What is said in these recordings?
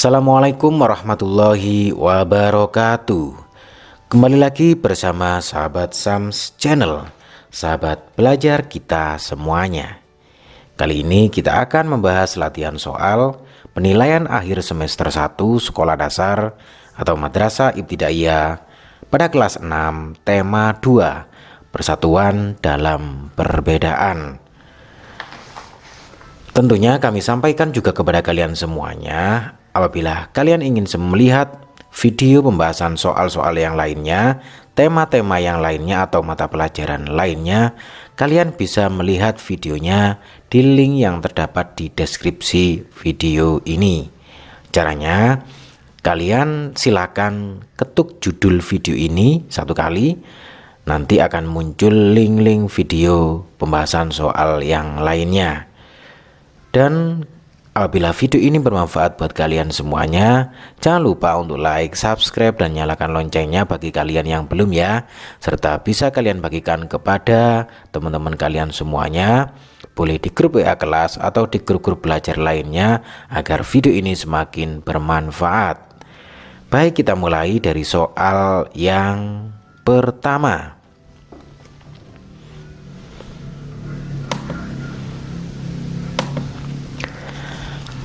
Assalamualaikum warahmatullahi wabarakatuh. Kembali lagi bersama sahabat Sams Channel, sahabat belajar kita semuanya. Kali ini kita akan membahas latihan soal penilaian akhir semester 1 sekolah dasar atau madrasah ibtidaiyah pada kelas 6 tema 2 persatuan dalam perbedaan. Tentunya kami sampaikan juga kepada kalian semuanya, apabila kalian ingin melihat video pembahasan soal-soal yang lainnya, tema-tema yang lainnya atau mata pelajaran lainnya, kalian bisa melihat videonya di link yang terdapat di deskripsi video ini. Caranya, kalian silakan ketuk judul video ini satu kali, nanti akan muncul link-link video pembahasan soal yang lainnya. Dan apabila video ini bermanfaat buat kalian semuanya, jangan lupa untuk like, subscribe, dan nyalakan loncengnya bagi kalian yang belum ya. Serta bisa kalian bagikan kepada teman-teman kalian semuanya, boleh di grup WA kelas atau di grup-grup belajar lainnya, agar video ini semakin bermanfaat. Baik, kita mulai dari soal yang pertama.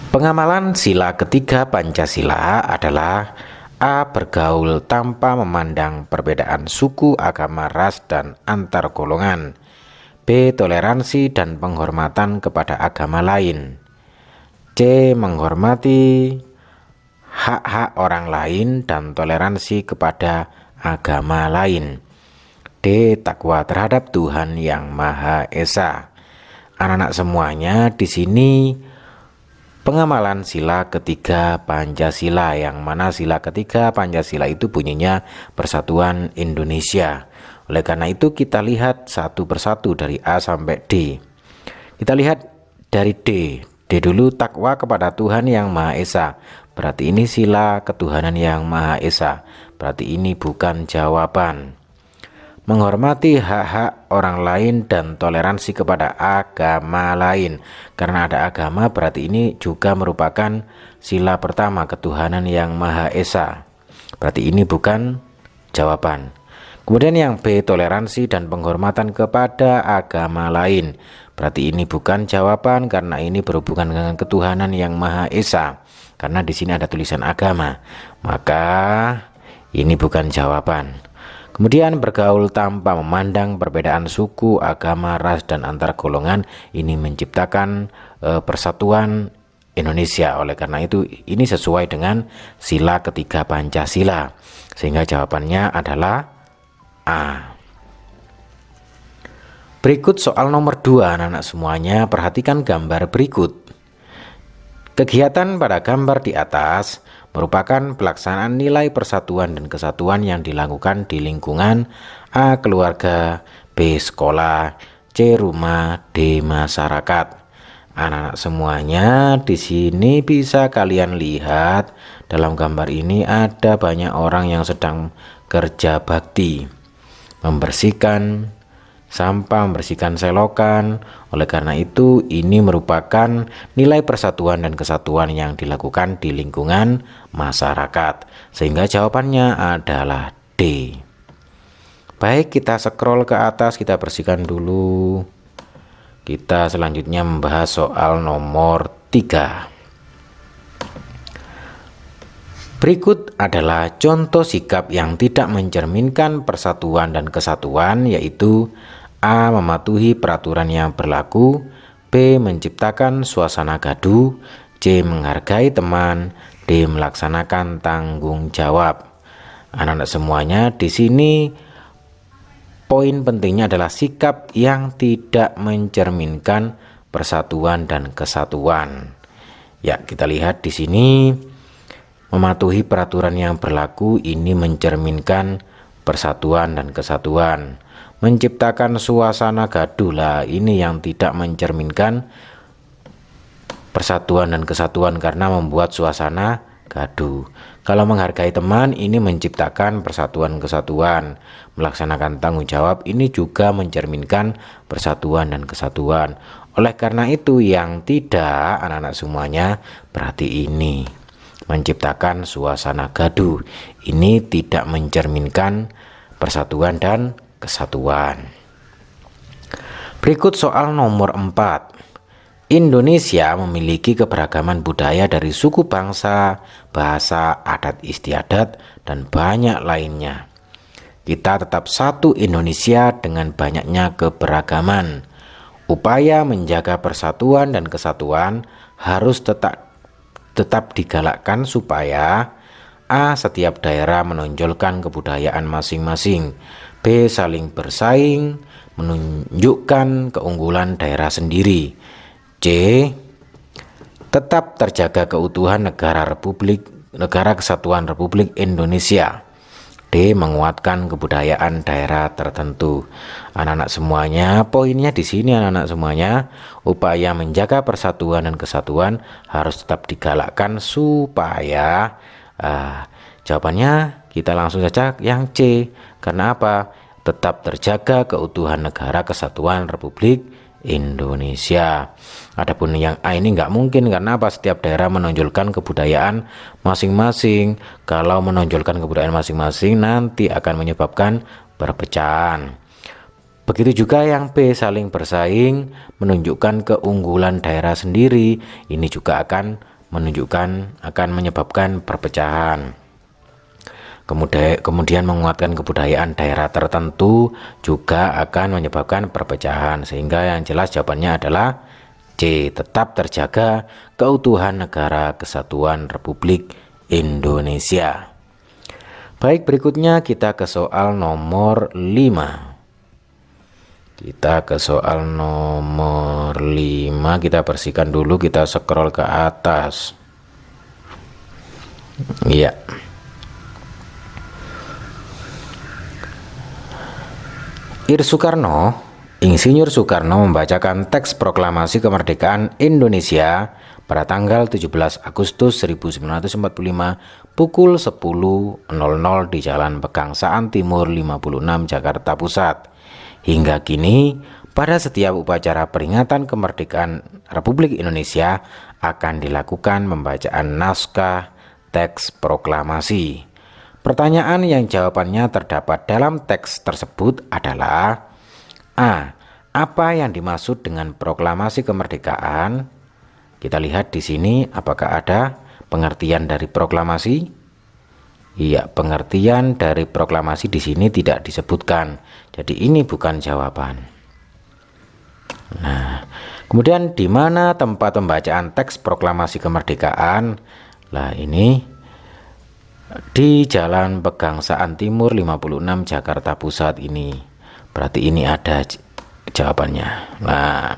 Pengamalan sila ketiga Pancasila adalah A. Bergaul tanpa memandang perbedaan suku, agama, ras, dan antar golongan. B. Toleransi dan penghormatan kepada agama lain. C. Menghormati hak-hak orang lain dan toleransi kepada agama lain. D. Takwa terhadap Tuhan Yang Maha Esa. Anak-anak semuanya, di sini pengamalan sila ketiga Pancasila, yang mana sila ketiga Pancasila itu bunyinya Persatuan Indonesia. Oleh karena itu kita lihat satu persatu dari A sampai D. Kita lihat dari D. D dulu, takwa kepada Tuhan Yang Maha Esa. Berarti ini sila ketuhanan Yang Maha Esa. Berarti ini bukan jawaban. Menghormati hak-hak orang lain dan toleransi kepada agama lain. Karena ada agama, berarti ini juga merupakan sila pertama, ketuhanan Yang Maha Esa. Berarti ini bukan jawaban. Kemudian yang B, toleransi dan penghormatan kepada agama lain. Berarti ini bukan jawaban, karena ini berhubungan dengan ketuhanan Yang Maha Esa. Karena di sini ada tulisan agama, maka ini bukan jawaban. Kemudian bergaul tanpa memandang perbedaan suku, agama, ras, dan antar golongan, ini menciptakan persatuan Indonesia. Oleh karena itu ini sesuai dengan sila ketiga Pancasila, sehingga jawabannya adalah A. Berikut soal nomor 2, anak-anak semuanya, perhatikan gambar berikut. Kegiatan pada gambar di atas merupakan pelaksanaan nilai persatuan dan kesatuan yang dilakukan di lingkungan A. Keluarga, B. Sekolah, C. Rumah, D. Masyarakat. Anak-anak semuanya, di sini bisa kalian lihat dalam gambar ini ada banyak orang yang sedang kerja bakti, membersihkan sampah, membersihkan selokan. Oleh karena itu ini merupakan nilai persatuan dan kesatuan yang dilakukan di lingkungan masyarakat, sehingga jawabannya adalah D. Baik, kita scroll ke atas, kita bersihkan dulu. Kita selanjutnya membahas soal nomor 3. Berikut adalah contoh sikap yang tidak mencerminkan persatuan dan kesatuan, yaitu A. Mematuhi peraturan yang berlaku, B. Menciptakan suasana gaduh, C. Menghargai teman, D. Melaksanakan tanggung jawab. Anak-anak semuanya, di sini poin pentingnya adalah sikap yang tidak mencerminkan persatuan dan kesatuan. Ya, kita lihat di sini. Mematuhi peraturan yang berlaku ini mencerminkan persatuan dan kesatuan. Menciptakan suasana gaduh, lah ini yang tidak mencerminkan persatuan dan kesatuan karena membuat suasana gaduh. Kalau menghargai teman, ini menciptakan persatuan kesatuan. Melaksanakan tanggung jawab, ini juga mencerminkan persatuan dan kesatuan. Oleh karena itu yang tidak, anak-anak semuanya, berarti ini. menciptakan suasana gaduh. Ini tidak mencerminkan persatuan dan kesatuan. Berikut soal nomor 4. Indonesia memiliki keberagaman budaya dari suku bangsa, bahasa, adat istiadat, dan banyak lainnya. Kita tetap satu Indonesia dengan banyaknya keberagaman. Upaya menjaga persatuan dan kesatuan harus tetap digalakkan supaya A. Setiap daerah menonjolkan kebudayaan masing-masing. B. Saling bersaing, menunjukkan keunggulan daerah sendiri. C. Tetap terjaga keutuhan negara kesatuan Republik Indonesia. D. Menguatkan kebudayaan daerah tertentu. Anak-anak semuanya, poinnya di sini anak-anak semuanya, upaya menjaga persatuan dan kesatuan harus tetap digalakkan supaya jawabannya kita langsung saja yang C. Karena apa? Tetap terjaga keutuhan negara kesatuan Republik Indonesia. Adapun yang A ini nggak mungkin, karena apa? Setiap daerah menonjolkan kebudayaan masing-masing. Kalau menonjolkan kebudayaan masing-masing nanti akan menyebabkan perpecahan. Begitu juga yang B, saling bersaing, menunjukkan keunggulan daerah sendiri. Ini juga akan menyebabkan perpecahan. Kemudian menguatkan kebudayaan daerah tertentu juga akan menyebabkan perpecahan, sehingga yang jelas jawabannya adalah C. Tetap terjaga keutuhan negara kesatuan Republik Indonesia. Baik, berikutnya kita ke soal nomor 5. Kita bersihkan dulu, kita scroll ke atas. Iya. Insinyur Soekarno membacakan teks proklamasi kemerdekaan Indonesia pada tanggal 17 Agustus 1945 pukul 10.00 di Jalan Pegangsaan Timur 56 Jakarta Pusat. Hingga kini, pada setiap upacara peringatan kemerdekaan Republik Indonesia akan dilakukan pembacaan naskah teks proklamasi. Pertanyaan yang jawabannya terdapat dalam teks tersebut adalah A. Apa yang dimaksud dengan proklamasi kemerdekaan? Kita lihat di sini apakah ada pengertian dari proklamasi? Iya, pengertian dari proklamasi di sini tidak disebutkan. Jadi ini bukan jawaban. Nah, kemudian di mana tempat pembacaan teks proklamasi kemerdekaan? Nah, ini di Jalan Pegangsaan Timur 56 Jakarta Pusat ini. Berarti ini ada jawabannya. Nah,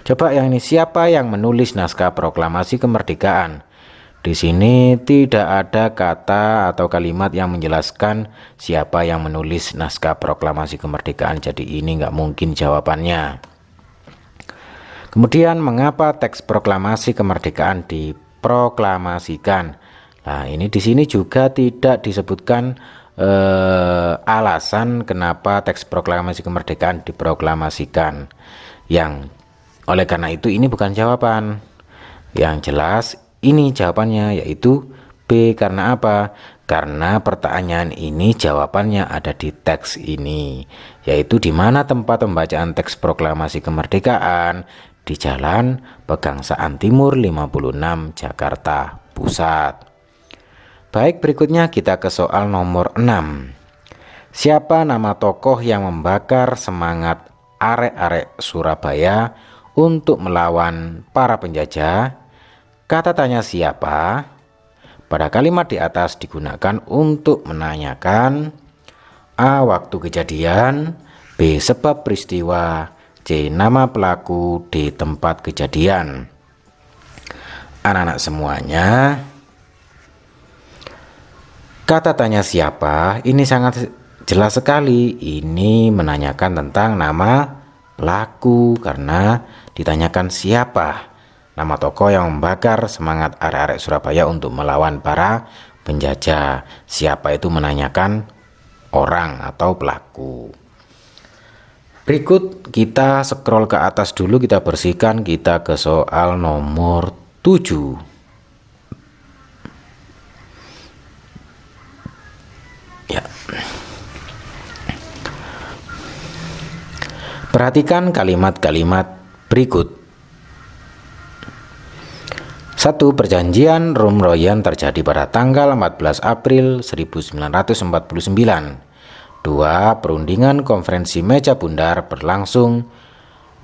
coba yang ini, siapa yang menulis naskah proklamasi kemerdekaan? Di sini tidak ada kata atau kalimat yang menjelaskan siapa yang menulis naskah proklamasi kemerdekaan. Jadi ini nggak mungkin jawabannya. Kemudian mengapa teks proklamasi kemerdekaan diproklamasikan? Nah, ini di sini juga tidak disebutkan alasan kenapa teks proklamasi kemerdekaan diproklamasikan. Oleh karena itu ini bukan jawaban. Yang jelas ini jawabannya yaitu B. Karena apa? Karena pertanyaan ini jawabannya ada di teks ini, yaitu di mana tempat pembacaan teks proklamasi kemerdekaan? Di Jalan Pegangsaan Timur 56 Jakarta Pusat. Baik, berikutnya kita ke soal nomor 6. Siapa nama tokoh yang membakar semangat arek-arek Surabaya untuk melawan para penjajah? Kata tanya siapa pada kalimat di atas digunakan untuk menanyakan A. Waktu kejadian, B. Sebab peristiwa, C. Nama pelaku, D. Tempat kejadian. Anak-anak semuanya, kata tanya siapa ini sangat jelas sekali. Ini menanyakan tentang nama pelaku karena ditanyakan siapa nama tokoh yang membakar semangat arek-arek Surabaya untuk melawan para penjajah. Siapa itu menanyakan orang atau pelaku. Berikut kita scroll ke atas dulu, kita bersihkan, kita ke soal nomor 7. Ya. Perhatikan kalimat-kalimat berikut. 1. Perjanjian Rumroyen terjadi pada tanggal 14 April 1949. 2. Perundingan konferensi meja bundar berlangsung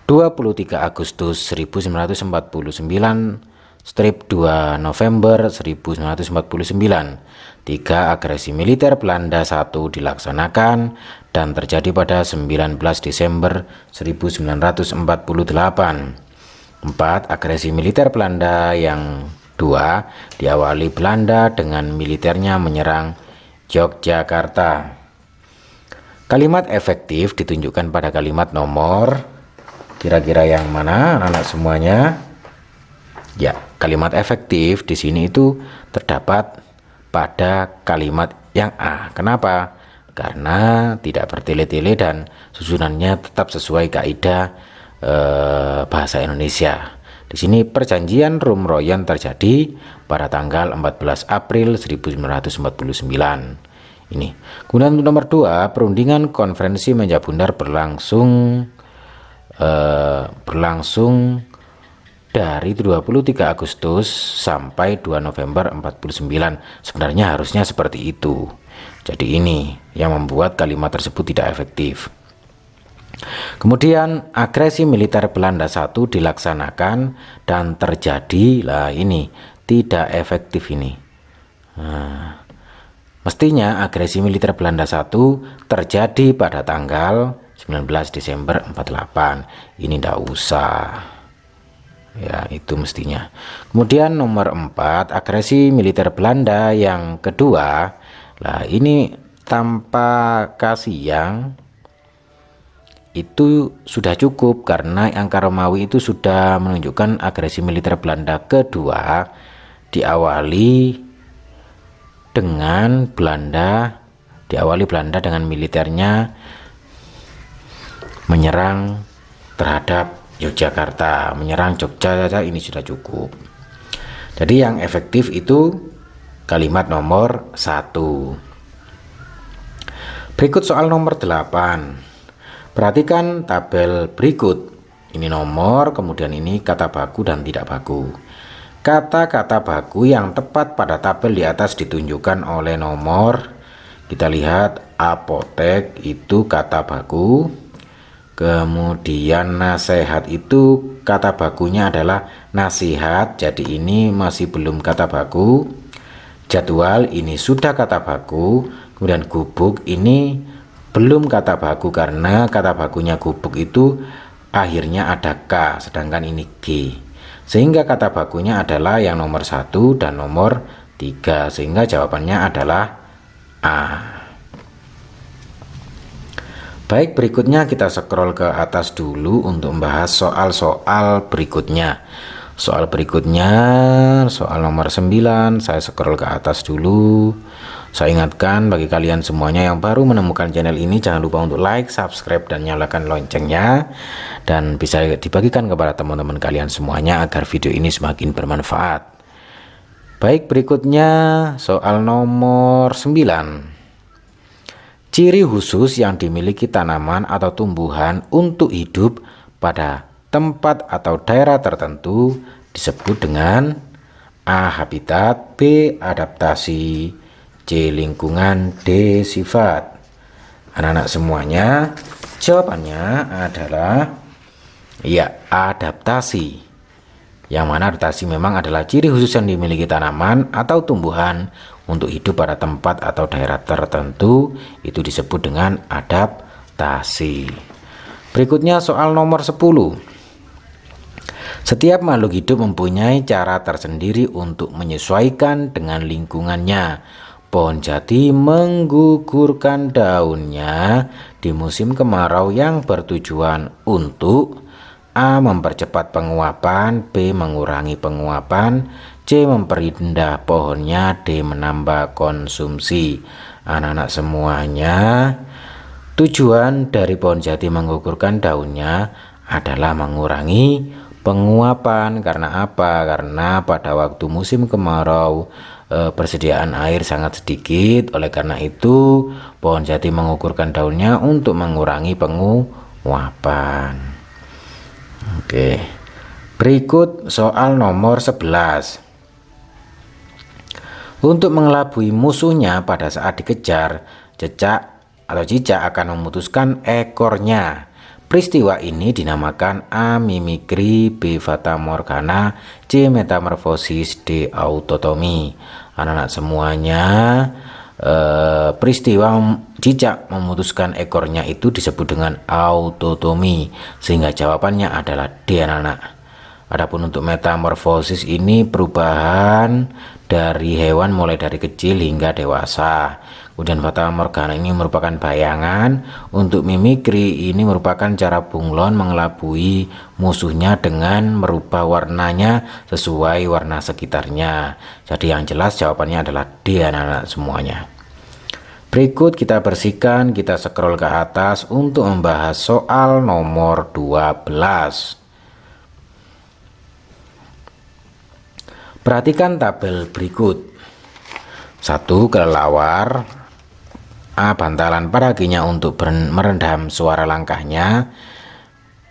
23 Agustus 1949 strip 2 November 1949. 3. Agresi militer Belanda 1 dilaksanakan dan terjadi pada 19 Desember 1948. 4. Agresi militer Belanda yang 2 diawali Belanda dengan militernya menyerang Yogyakarta. Kalimat efektif ditunjukkan pada kalimat nomor, kira-kira yang mana anak-anak semuanya? Ya, kalimat efektif di sini itu terdapat pada kalimat yang A. Kenapa? Karena tidak bertele-tele dan susunannya tetap sesuai kaidah bahasa Indonesia. Di sini perjanjian Rumroyen terjadi pada tanggal 14 April 1949. Ini. Kemudian untuk nomor 2, perundingan konferensi meja bundar berlangsung dari 23 Agustus sampai 2 November 49. Sebenarnya harusnya seperti itu. Jadi ini yang membuat kalimat tersebut tidak efektif. Kemudian agresi militer Belanda 1 dilaksanakan dan terjadi. Lah ini tidak efektif ini. Mestinya agresi militer Belanda 1 terjadi pada tanggal 19 Desember 48. Ini tidak usah. Ya, itu mestinya. Kemudian nomor 4, agresi militer Belanda yang kedua. Lah ini tanpa kasih yang itu sudah cukup karena angka Romawi itu sudah menunjukkan agresi militer Belanda kedua diawali Belanda dengan militernya menyerang terhadap Yogyakarta, menyerang Jogja saja ini sudah cukup. Jadi yang efektif itu kalimat nomor 1. Berikut soal nomor 8. Perhatikan tabel berikut. Ini nomor, kemudian ini kata baku dan tidak baku. Kata-kata baku yang tepat pada tabel di atas ditunjukkan oleh nomor. Kita lihat apotek itu kata baku. Kemudian nasihat itu kata bakunya adalah nasihat. Jadi ini masih belum kata baku. Jadwal ini sudah kata baku. Kemudian gubuk ini belum kata baku karena kata bakunya gubuk itu akhirnya ada K, sedangkan ini G. Sehingga kata bakunya adalah yang nomor 1 dan nomor 3. Sehingga jawabannya adalah A. Baik, berikutnya kita scroll ke atas dulu untuk membahas soal-soal berikutnya. Soal berikutnya, soal nomor 9, saya scroll ke atas dulu. Saya ingatkan bagi kalian semuanya yang baru menemukan channel ini, jangan lupa untuk like, subscribe, dan nyalakan loncengnya. Dan bisa dibagikan kepada teman-teman kalian semuanya agar video ini semakin bermanfaat. Baik, berikutnya soal nomor 9. Ciri khusus yang dimiliki tanaman atau tumbuhan untuk hidup pada tempat atau daerah tertentu disebut dengan A. Habitat, B. Adaptasi, C. Lingkungan, D. Sifat. Anak-anak semuanya, jawabannya adalah ya, adaptasi. Yang mana adaptasi memang adalah ciri khusus yang dimiliki tanaman atau tumbuhan untuk hidup pada tempat atau daerah tertentu, itu disebut dengan adaptasi. Berikutnya soal nomor 10. Setiap makhluk hidup mempunyai cara tersendiri untuk menyesuaikan dengan lingkungannya. Pohon jati menggugurkan daunnya di musim kemarau yang bertujuan untuk A. mempercepat penguapan, B. mengurangi penguapan, C. memperindah pohonnya, D. menambah konsumsi. Anak-anak semuanya, tujuan dari pohon jati menggugurkan daunnya adalah mengurangi penguapan. Karena apa? Karena pada waktu musim kemarau persediaan air sangat sedikit. Oleh karena itu pohon jati mengukurkan daunnya untuk mengurangi penguapan. Oke, berikut soal nomor 11. Untuk mengelabui musuhnya pada saat dikejar, cicak akan memutuskan ekornya. Peristiwa ini dinamakan A. Mimikri, B. Fata Morgana, C. Metamorfosis, D. Autotomi. Anak-anak semuanya, peristiwa cicak memutuskan ekornya itu disebut dengan autotomi, sehingga jawabannya adalah D, anak-anak. Adapun untuk metamorfosis ini perubahan dari hewan mulai dari kecil hingga dewasa. Kemudian fata morgana ini merupakan bayangan. Untuk mimikri ini merupakan cara bunglon mengelabui musuhnya dengan merubah warnanya sesuai warna sekitarnya. Jadi yang jelas jawabannya adalah D, anak-anak semuanya. Berikut kita bersihkan, kita scroll ke atas untuk membahas soal nomor 12. Perhatikan tabel berikut. 1. Kelelawar. A. Bantalan pada kakinya untuk meredam suara langkahnya.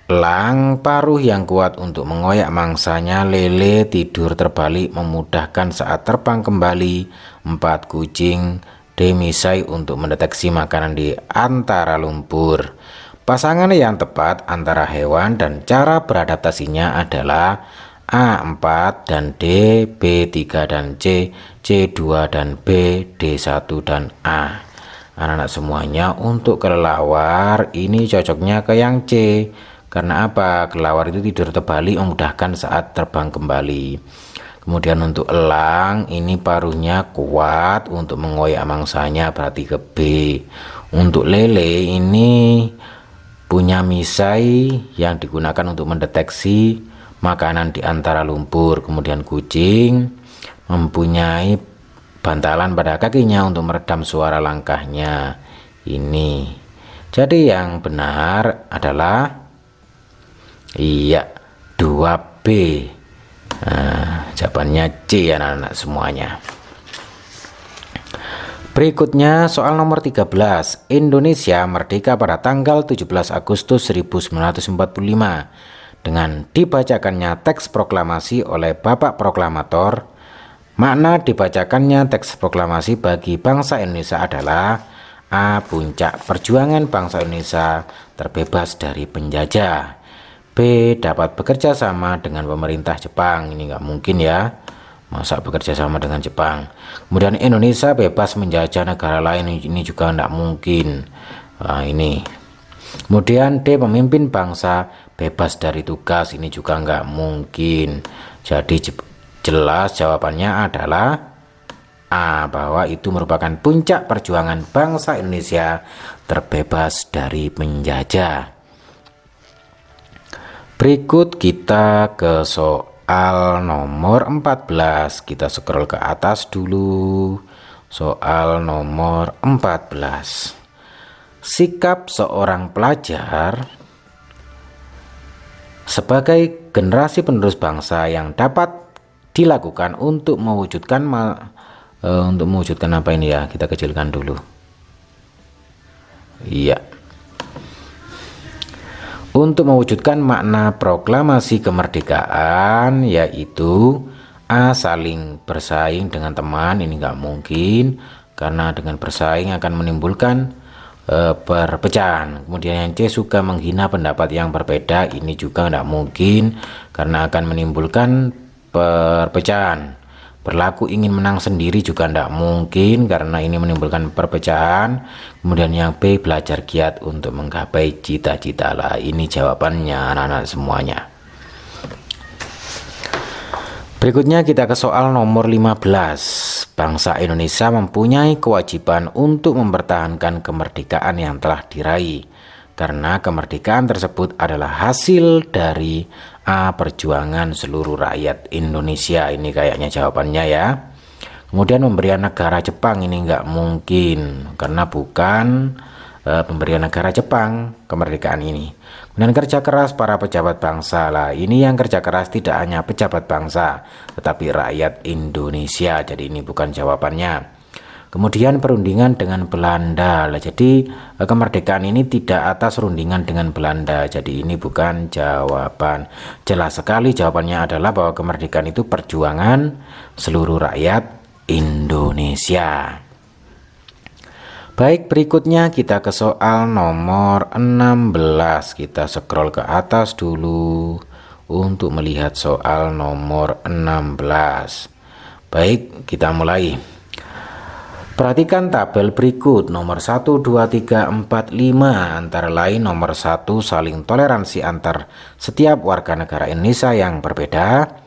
Elang, paruh yang kuat untuk mengoyak mangsanya. Lele, tidur terbalik memudahkan saat terbang kembali. 4. Kucing. D. Misai, untuk mendeteksi makanan di antara lumpur. Pasangan yang tepat antara hewan dan cara beradaptasinya adalah A. 4 dan D, B 3 dan C, C 2 dan B, D 1 dan A. Anak-anak semuanya, untuk kelelawar ini cocoknya ke yang C. Karena apa? Kelelawar itu tidur terbalik memudahkan saat terbang kembali. Kemudian untuk elang ini paruhnya kuat untuk mengoyak mangsanya, berarti ke B. Untuk lele ini punya misai yang digunakan untuk mendeteksi makanan di antara lumpur. Kemudian kucing mempunyai bantalan pada kakinya untuk meredam suara langkahnya ini. Jadi yang benar adalah 2B. Jawabannya C, anak-anak semuanya. Berikutnya soal nomor 13. Indonesia merdeka pada tanggal 17 Agustus 1945. Dengan dibacakannya teks proklamasi oleh Bapak Proklamator. Makna dibacakannya teks proklamasi bagi bangsa Indonesia adalah A. Puncak perjuangan bangsa Indonesia terbebas dari penjajah. B. Dapat bekerja sama dengan pemerintah Jepang. Ini nggak mungkin ya, masa bekerja sama dengan Jepang. Kemudian Indonesia bebas menjajah negara lain, ini juga nggak mungkin. Nah, ini. Kemudian D. Pemimpin bangsa bebas dari tugas, ini juga nggak mungkin. Jadi jelas jawabannya adalah A, bahwa itu merupakan puncak perjuangan bangsa Indonesia terbebas dari penjajah. Berikut kita ke soal nomor 14. Kita scroll ke atas dulu. Soal nomor 14. Sikap seorang pelajar sebagai generasi penerus bangsa yang dapat dilakukan untuk mewujudkan apa ini ya, kita kecilkan dulu. Iya. Untuk mewujudkan makna proklamasi kemerdekaan, yaitu A. Saling bersaing dengan teman, ini nggak mungkin karena dengan bersaing akan menimbulkan perpecahan. Kemudian yang C. Suka menghina pendapat yang berbeda, ini juga tidak mungkin karena akan menimbulkan perpecahan. Berlaku ingin menang sendiri juga tidak mungkin karena ini menimbulkan perpecahan. Kemudian yang B. Belajar giat untuk menggapai cita-cita lah, ini jawabannya anak-anak semuanya. Berikutnya kita ke soal nomor 15. Bangsa Indonesia mempunyai kewajiban untuk mempertahankan kemerdekaan yang telah diraih. Karena kemerdekaan tersebut adalah hasil dari A. Perjuangan seluruh rakyat Indonesia. Ini kayaknya jawabannya ya. Kemudian pemberian negara Jepang, ini nggak mungkin karena bukan pemberian negara Jepang kemerdekaan ini. Dan kerja keras para pejabat bangsa. Lah, ini yang kerja keras tidak hanya pejabat bangsa, tetapi rakyat Indonesia. Jadi ini bukan jawabannya. Kemudian perundingan dengan Belanda. Lah, jadi kemerdekaan ini tidak atas rundingan dengan Belanda. Jadi ini bukan jawaban. Jelas sekali jawabannya adalah bahwa kemerdekaan itu perjuangan seluruh rakyat Indonesia. Baik, berikutnya kita ke soal nomor 16. Kita scroll ke atas dulu untuk melihat soal nomor 16. Baik, kita mulai. Perhatikan tabel berikut nomor 1, 2, 3, 4, 5. Antara lain nomor 1, saling toleransi antar setiap warga negara Indonesia yang berbeda.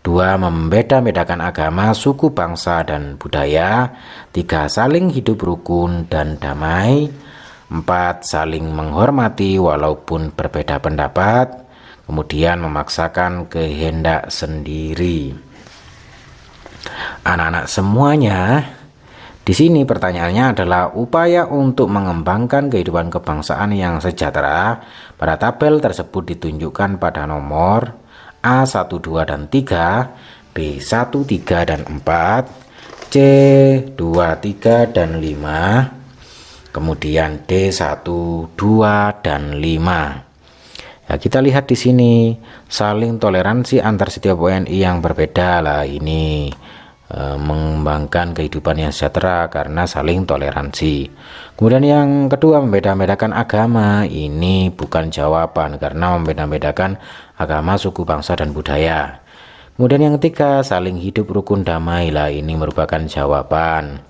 2, membeda-bedakan agama, suku, bangsa, dan budaya. 3, saling hidup rukun dan damai. 4, saling menghormati walaupun berbeda pendapat. Kemudian memaksakan kehendak sendiri. Anak-anak semuanya, di sini pertanyaannya adalah upaya untuk mengembangkan kehidupan kebangsaan yang sejahtera. Pada tabel tersebut ditunjukkan pada nomor A1, 2, dan 3, B1, 3, dan 4, C2, 3, dan 5, kemudian D1, 2, dan 5. Ya, kita lihat di sini saling toleransi antar setiap WNI yang berbeda. Lah, ini mengembangkan kehidupan yang sejahtera karena saling toleransi. Kemudian yang kedua, membeda-bedakan agama. Ini bukan jawaban karena membeda-bedakan agama, suku, bangsa, dan budaya. Kemudian yang ketiga, saling hidup rukun damai. Lah, ini merupakan jawaban.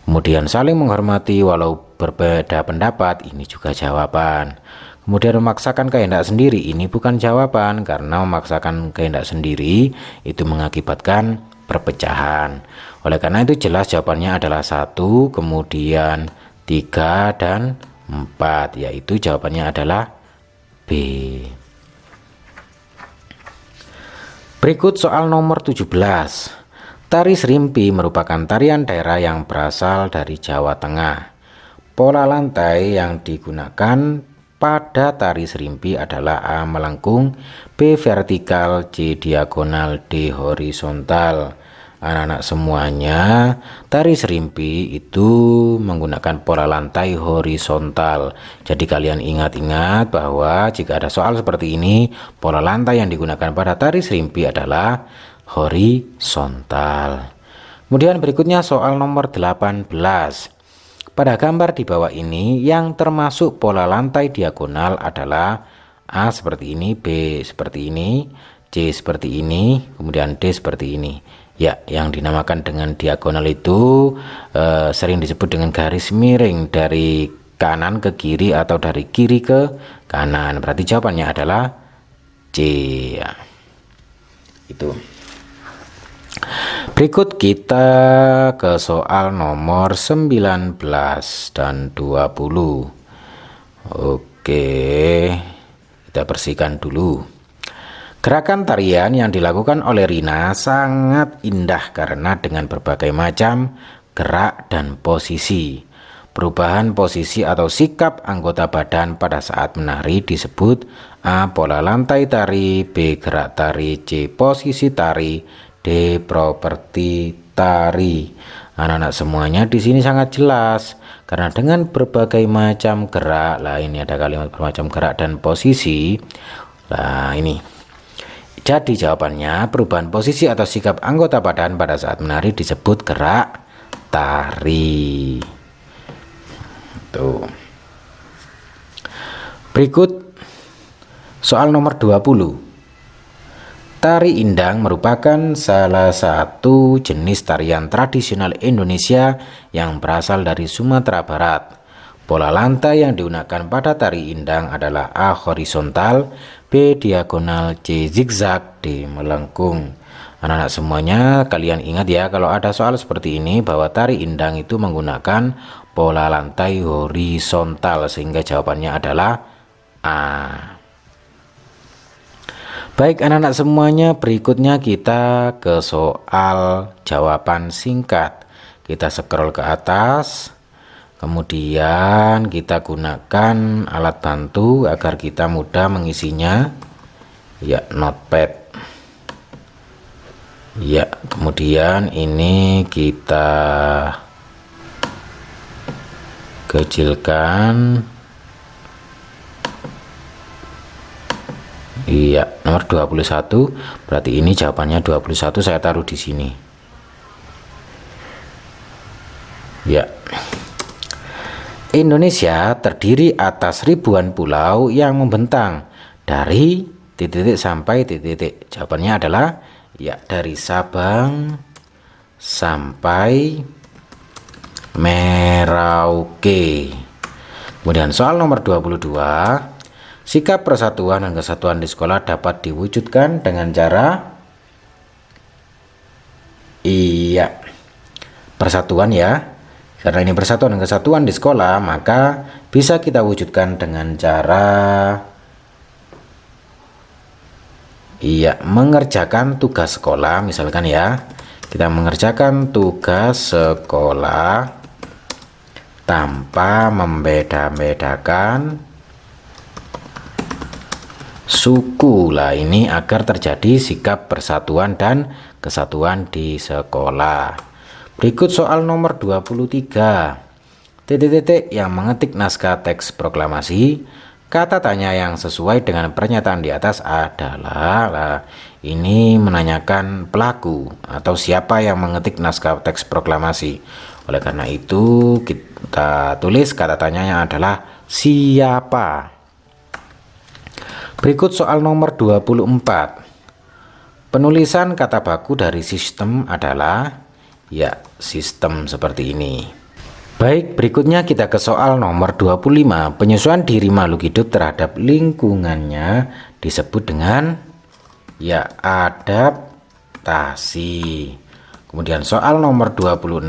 Kemudian saling menghormati walau berbeda pendapat. Ini juga jawaban. Kemudian memaksakan kehendak sendiri. Ini bukan jawaban karena memaksakan kehendak sendiri itu mengakibatkan perpecahan. Oleh karena itu jelas jawabannya adalah 1, kemudian 3, dan 4, yaitu jawabannya adalah B. Berikut soal nomor 17. Tari Serimpi merupakan tarian daerah yang berasal dari Jawa Tengah. Pola lantai yang digunakan pada tari Serimpi adalah A, melengkung, B, vertikal, C, diagonal, D, horizontal. Anak-anak semuanya, tari Serimpi itu menggunakan pola lantai horizontal. Jadi kalian ingat-ingat bahwa jika ada soal seperti ini, pola lantai yang digunakan pada tari Serimpi adalah horizontal. Kemudian berikutnya soal nomor 18. Pada gambar di bawah ini yang termasuk pola lantai diagonal adalah A seperti ini, B seperti ini, C seperti ini, kemudian D seperti ini. Ya, yang dinamakan dengan diagonal itu sering disebut dengan garis miring dari kanan ke kiri atau dari kiri ke kanan. Berarti jawabannya adalah C. Ya. Itu. Berikut kita ke soal nomor 19 dan 20. Oke, kita bersihkan dulu. Gerakan tarian yang dilakukan oleh Rina sangat indah karena dengan berbagai macam gerak dan posisi. Perubahan posisi atau sikap anggota badan pada saat menari disebut A, pola lantai tari, B, gerak tari, C, posisi tari, D, properti tari. Anak-anak semuanya di sini sangat jelas karena dengan berbagai macam gerak. Lah, ini ada kalimat bermacam gerak dan posisi. Nah, ini. Jadi jawabannya perubahan posisi atau sikap anggota badan pada saat menari disebut gerak tari. Tuh. Berikut soal nomor 20. Tari Indang merupakan salah satu jenis tarian tradisional Indonesia yang berasal dari Sumatera Barat. Pola lantai yang digunakan pada tari Indang adalah A, horizontal, B, diagonal, C, zigzag, D, melengkung. Anak-anak semuanya kalian ingat ya kalau ada soal seperti ini bahwa tari Indang itu menggunakan pola lantai horizontal sehingga jawabannya adalah A. Baik anak-anak semuanya, berikutnya kita ke soal jawaban singkat. Kita scroll ke atas. Kemudian kita gunakan alat bantu agar kita mudah mengisinya, ya, notepad. Ya, kemudian ini kita kecilkan. Iya, nomor 21. Berarti ini jawabannya 21, saya taruh di sini. Ya. Indonesia terdiri atas ribuan pulau yang membentang dari titik-titik sampai titik-titik. Jawabannya adalah ya, dari Sabang sampai Merauke. Kemudian soal nomor 22, sikap persatuan dan kesatuan di sekolah dapat diwujudkan dengan cara, iya, persatuan ya. Karena ini persatuan dan kesatuan di sekolah, maka bisa kita wujudkan dengan cara, iya, mengerjakan tugas sekolah. Misalkan ya, kita mengerjakan tugas sekolah tanpa membeda-bedakan suku. Lah, ini agar terjadi sikap persatuan dan kesatuan di sekolah. Berikut soal nomor 23. Titik-titik yang mengetik naskah teks proklamasi. Kata tanya yang sesuai dengan pernyataan di atas adalah, ini menanyakan pelaku atau siapa yang mengetik naskah teks proklamasi. Oleh karena itu kita tulis kata tanyanya adalah siapa. Berikut soal nomor 24. Penulisan kata baku dari sistem adalah, ya, sistem seperti ini. Baik, berikutnya kita ke soal nomor 25. Penyesuaian diri makhluk hidup terhadap lingkungannya disebut dengan, ya, adaptasi. Kemudian soal nomor 26.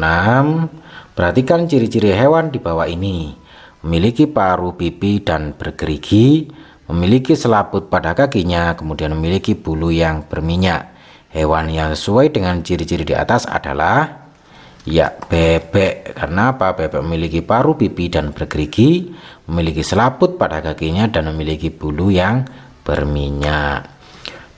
Perhatikan ciri-ciri hewan di bawah ini. Memiliki paruh, pipi, dan bergerigi. Memiliki selaput pada kakinya. Kemudian memiliki bulu yang berminyak. Hewan yang sesuai dengan ciri-ciri di atas adalah, ya, bebek. Karena apa? Bebek memiliki paruh, pipi, dan bergerigi, memiliki selaput pada kakinya, dan memiliki bulu yang berminyak.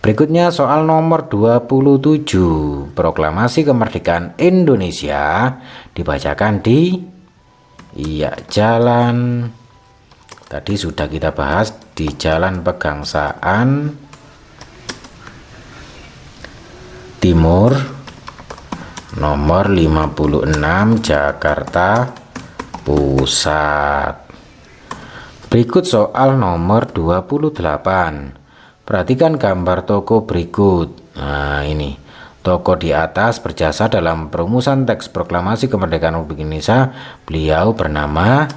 Berikutnya soal nomor 27. Proklamasi kemerdekaan Indonesia dibacakan di, iya, jalan. Tadi sudah kita bahas di Jalan Pegangsaan Timur nomor 56 Jakarta Pusat. Berikut soal nomor 28. Perhatikan gambar toko berikut. Nah, ini toko di atas berjasa dalam perumusan teks proklamasi kemerdekaan Republik Indonesia. Beliau bernama,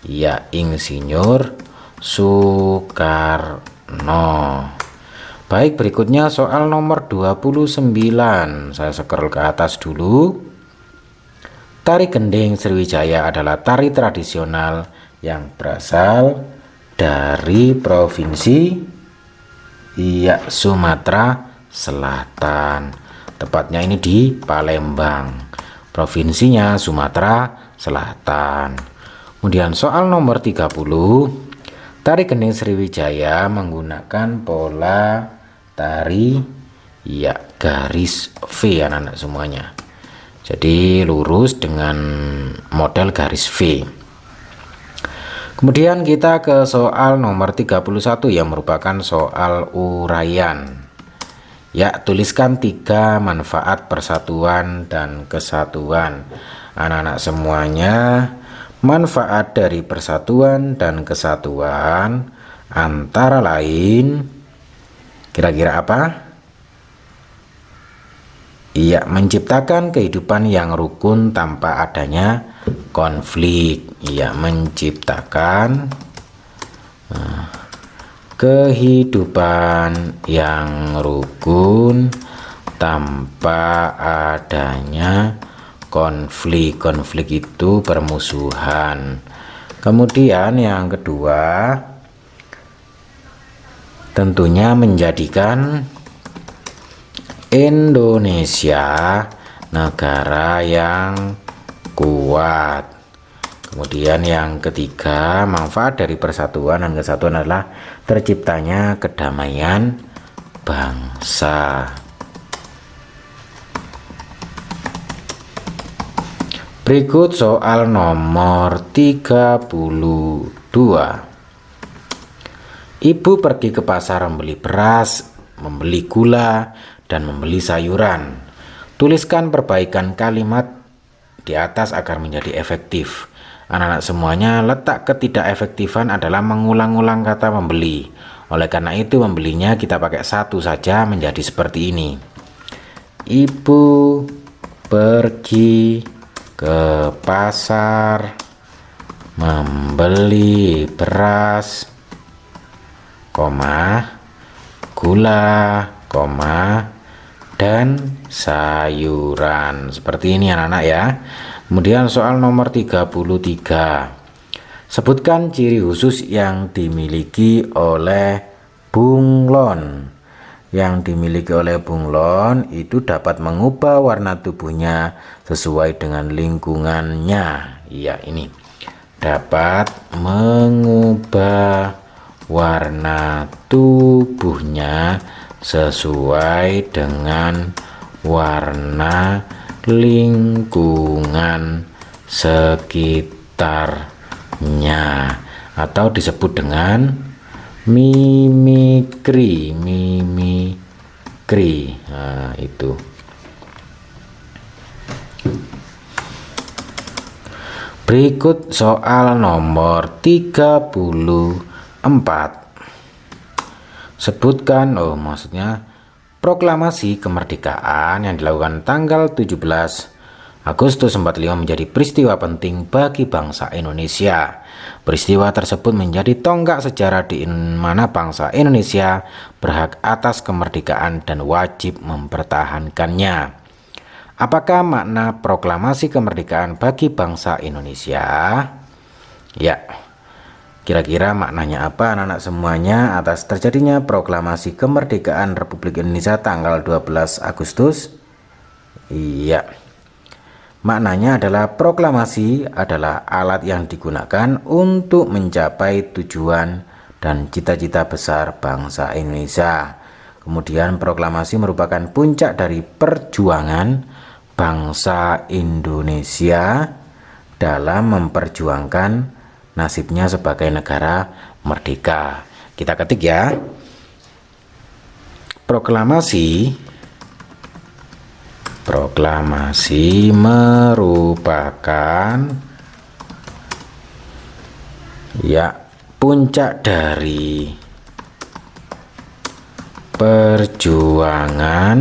ya, Insinyur Soekarno. Baik, berikutnya soal nomor 29. Saya scroll ke atas dulu. Tari gending Sriwijaya adalah tari tradisional yang berasal dari provinsi, iya, Sumatera Selatan. Tepatnya ini di Palembang. Provinsinya Sumatera Selatan. Kemudian soal nomor 30. Tari gending Sriwijaya menggunakan pola tari, ya, garis V, anak-anak semuanya. Jadi lurus dengan model garis V. Kemudian kita ke soal nomor 31 yang merupakan soal uraian. Ya, tuliskan 3 manfaat persatuan dan kesatuan. Anak-anak semuanya, manfaat dari persatuan dan kesatuan antara lain, kira-kira apa? Iya, menciptakan kehidupan yang rukun tanpa adanya konflik. Iya, menciptakan kehidupan yang rukun tanpa adanya konflik. Konflik itu permusuhan. Kemudian yang kedua, tentunya menjadikan Indonesia negara yang kuat. Kemudian yang ketiga, manfaat dari persatuan dan kesatuan adalah terciptanya kedamaian bangsa. Berikut soal nomor 32. Ibu pergi ke pasar membeli beras, membeli gula, dan membeli sayuran. Tuliskan perbaikan kalimat di atas agar menjadi efektif. Anak-anak semuanya, letak ketidakefektifan adalah mengulang-ulang kata membeli. Oleh karena itu membelinya kita pakai satu saja menjadi seperti ini. Ibu pergi ke pasar membeli beras, gula, dan sayuran. Seperti ini anak-anak ya. Kemudian soal nomor 33. Sebutkan ciri khusus yang dimiliki oleh bunglon. Yang dimiliki oleh bunglon itu dapat mengubah warna tubuhnya sesuai dengan lingkungannya. Ya, ini dapat mengubah warna tubuhnya sesuai dengan warna lingkungan sekitarnya, atau disebut dengan mimikri. Nah, itu. Berikut soal nomor 34. Sebutkan, proklamasi kemerdekaan yang dilakukan tanggal 17 Agustus 45 menjadi peristiwa penting bagi bangsa Indonesia. Peristiwa tersebut menjadi tonggak sejarah di mana bangsa Indonesia berhak atas kemerdekaan dan wajib mempertahankannya. Apakah makna proklamasi kemerdekaan bagi bangsa Indonesia? Ya, kira-kira maknanya apa anak-anak semuanya atas terjadinya proklamasi kemerdekaan Republik Indonesia tanggal 12 Agustus? Iya. Maknanya adalah proklamasi adalah alat yang digunakan untuk mencapai tujuan dan cita-cita besar bangsa Indonesia. Kemudian proklamasi merupakan puncak dari perjuangan bangsa Indonesia dalam memperjuangkan nasibnya sebagai negara merdeka. Kita ketik ya. Proklamasi merupakan puncak dari perjuangan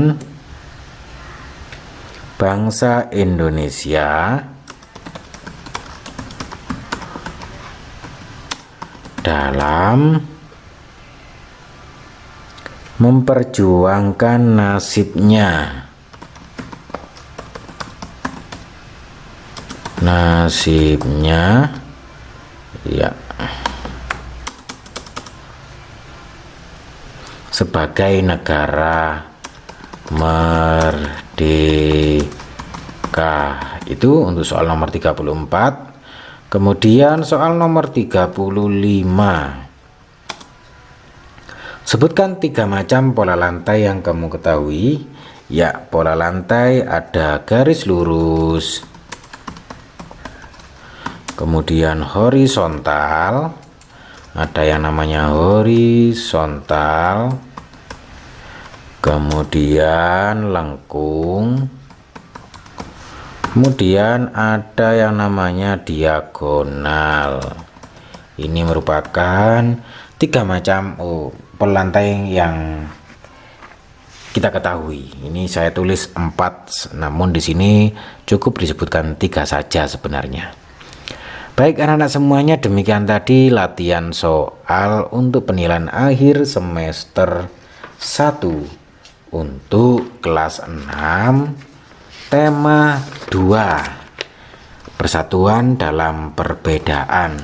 bangsa Indonesia dalam memperjuangkan nasibnya sebagai negara merdeka. Itu untuk soal nomor 34. Kemudian soal nomor 35. Sebutkan 3 macam pola lantai yang kamu ketahui. Ya, pola lantai ada garis lurus, kemudian horizontal, ada yang namanya horizontal, kemudian lengkung, kemudian ada yang namanya diagonal. Ini merupakan 3 macam pola lantai yang kita ketahui. Ini saya tulis 4, namun di sini cukup disebutkan 3 saja sebenarnya. Baik anak-anak semuanya, demikian tadi latihan soal untuk penilaian akhir semester 1 untuk kelas 6 tema 2, persatuan dalam perbedaan.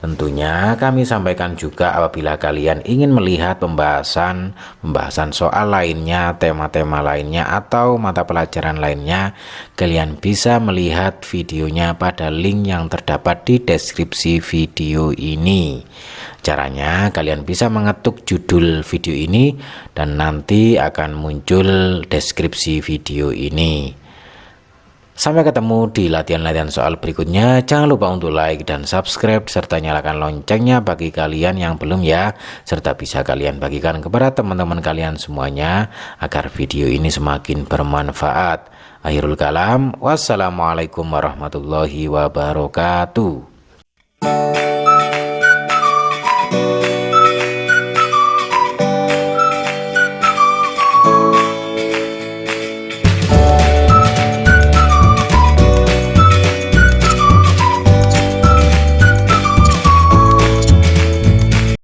Tentunya kami sampaikan juga apabila kalian ingin melihat pembahasan soal lainnya, tema-tema lainnya atau mata pelajaran lainnya, kalian bisa melihat videonya pada link yang terdapat di deskripsi video ini. Caranya kalian bisa mengetuk judul video ini dan nanti akan muncul deskripsi video ini. Sampai ketemu di latihan-latihan soal berikutnya. Jangan lupa untuk like dan subscribe serta nyalakan loncengnya bagi kalian yang belum ya, serta bisa kalian bagikan kepada teman-teman kalian semuanya agar video ini semakin bermanfaat. Akhirul kalam, wassalamualaikum warahmatullahi wabarakatuh.